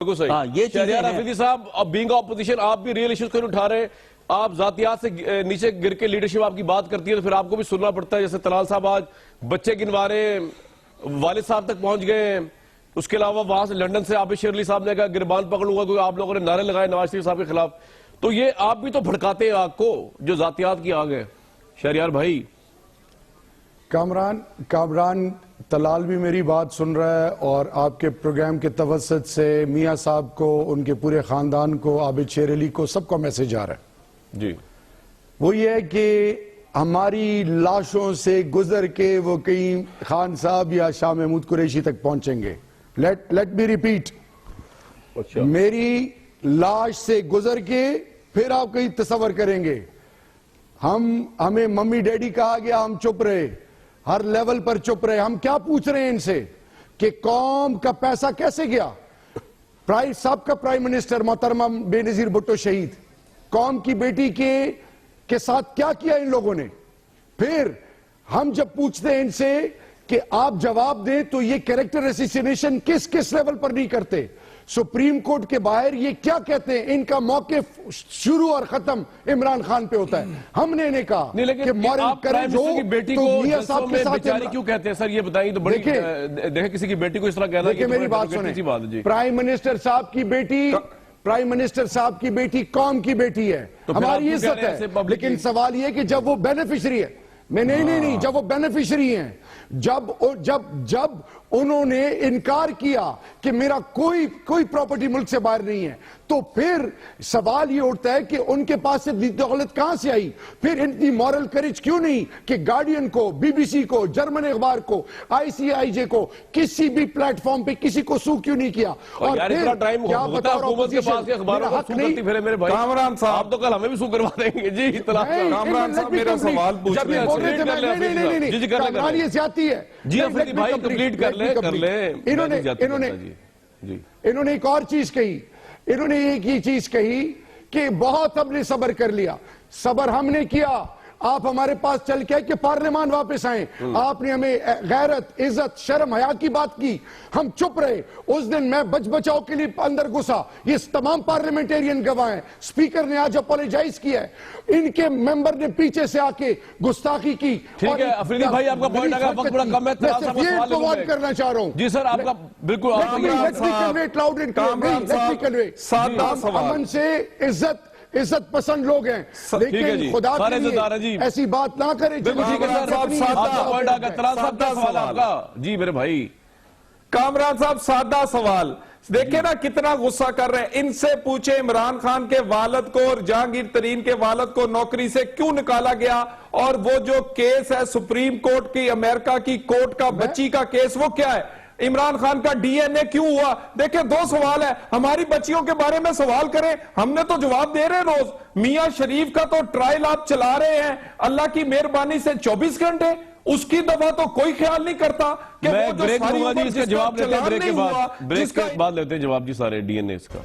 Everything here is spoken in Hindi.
बिल्कुल सही। ये शहरियार अफरीदी साहब, अब बीइंग ऑपोजिशन आप भी रियल इश्यूज क्यों नहीं उठा रहे? आप जातियात से नीचे गिर के लीडरशिप आपकी बात करती है तो फिर आपको भी सुनना पड़ता है। जैसे तलाल साहब आज बच्चे गिनवा रहे, वालिद साहब तक पहुंच गए। उसके अलावा वहां से लंदन से आबिद शेर अली साहब ने कहा गिरबान पकड़ूंगा, क्योंकि आप लोगों ने नारे लगाए नवाज शरीफ साहब के खिलाफ। तो ये आप भी तो भड़काते हैं आग को, जो जातियात की आग है। शहरियार भाई, कामरान तलाल भी मेरी बात सुन रहा है और आपके प्रोग्राम के तवसत से मियां साहब को, उनके पूरे खानदान को, आबिद शेर अली को, सबका मैसेज आ रहा है जी। वो ये है कि हमारी लाशों से गुजर के वो कहीं खान साहब या शाह महमूद कुरैशी तक पहुंचेंगे। लेट मी रिपीट, अच्छा। मेरी लाश से गुजर के फिर आप कहीं तस्वर करेंगे। हमें मम्मी डैडी कहा गया, हम चुप रहे, हर लेवल पर चुप रहे। हम क्या पूछ रहे हैं इनसे कि कौम का पैसा कैसे गया? साहब का प्राइम मिनिस्टर मोहतरमा बेनजीर भुट्टो शहीद, कौम की बेटी के साथ क्या किया इन लोगों ने? फिर हम जब पूछते हैं इनसे कि आप जवाब दें, तो ये कैरेक्टर असैसिनेशन किस किस लेवल पर नहीं करते? सुप्रीम कोर्ट के बाहर ये क्या कहते हैं? इनका मौके शुरू और खत्म इमरान खान पे होता है। हमने इन्हें कहा कि मॉरल करेज हो तो मियां साहब के साथ क्यों कहते हैं सर? ये बताइए तो। बड़ी देखे किसी की बेटी को इस तरह कहना। देखिए मेरी बात सुने, प्राइम मिनिस्टर साहब की बेटी कौम की बेटी है, तो हमारी इज्जत है। लेकिन सवाल ये कि जब वो बेनिफिशियरी है, नहीं, जब वो बेनिफिशियरी हैं, जब उन्होंने इनकार किया कि मेरा कोई प्रॉपर्टी मुल्क से बाहर नहीं है, तो फिर सवाल ये उठता है कि उनके पास से दौलत कहां से आई? फिर इतनी मॉरल करेज क्यों नहीं कि गार्डियन को, बीबीसी को, जर्मन अखबार को, आईसीआईजे को, किसी भी प्लेटफॉर्म पे किसी को सू क्यों नहीं किया? और फिर क्या बताओ, हुकूमत के पास के अखबारों को सू करती फिरे मेरे भाई। कामरान साहब, आप तो कल हमें भी सू करवा देंगे जी। कामरान साहब मेरा सवाल पूछ रहे हैं। नहीं, ये ज्यादती है जी। अफरीदी भाई कंप्लीट कर ले। इन्होंने एक और चीज कही, इन्होंने एक ही चीज कही कि बहुत हमने सब्र कर लिया। सब्र हमने किया, आप हमारे पास चल के कि पार्लियामान वापस आए। आपने हमें गैरत, इज्जत, शर्म, हया की बात की, हम चुप रहे। उस दिन मैं बच बचाव के लिए अंदर घुसा, ये तमाम पार्लियामेंटेरियन गवाह हैं। स्पीकर ने आज अपोलोजाइज किया है, इनके मेंबर ने पीछे से आके गुस्ताखी की। ठीक है अफरीदी भाई, आपका पॉइंट अगर वक्त बड़ा कम है तो सवाल करना चाह रहा हूं जी सर। आपका बिल्कुल अमन से इज्जत पसंद लोग हैं, लेकिन खुदा के लिए ऐसी बात ना करें। जी मेरे भाई कामरान साहब, सादा सवाल देखे ना कितना गुस्सा कर रहे हैं। इनसे पूछे इमरान खान के वालिद को और जहांगीर तरीन के वालिद को नौकरी से क्यों निकाला गया, और वो जो केस है सुप्रीम कोर्ट की, अमेरिका की कोर्ट का बच्ची का केस, वो क्या है? इमरान खान का डीएनए क्यों हुआ? देखिए दो सवाल है। हमारी बच्चियों के बारे में सवाल करें, हमने तो जवाब दे रहे हैं रोज। मियां शरीफ का तो ट्रायल आप चला रहे हैं, अल्लाह की मेहरबानी से 24 घंटे, उसकी दफा तो कोई ख्याल नहीं करता कि मैं ब्रेक लूंगा जी। इसका जवाब लेते हैं ब्रेक के बाद। ब्रेक के बाद लेते हैं जवाब जी सारे डीएनए इसका।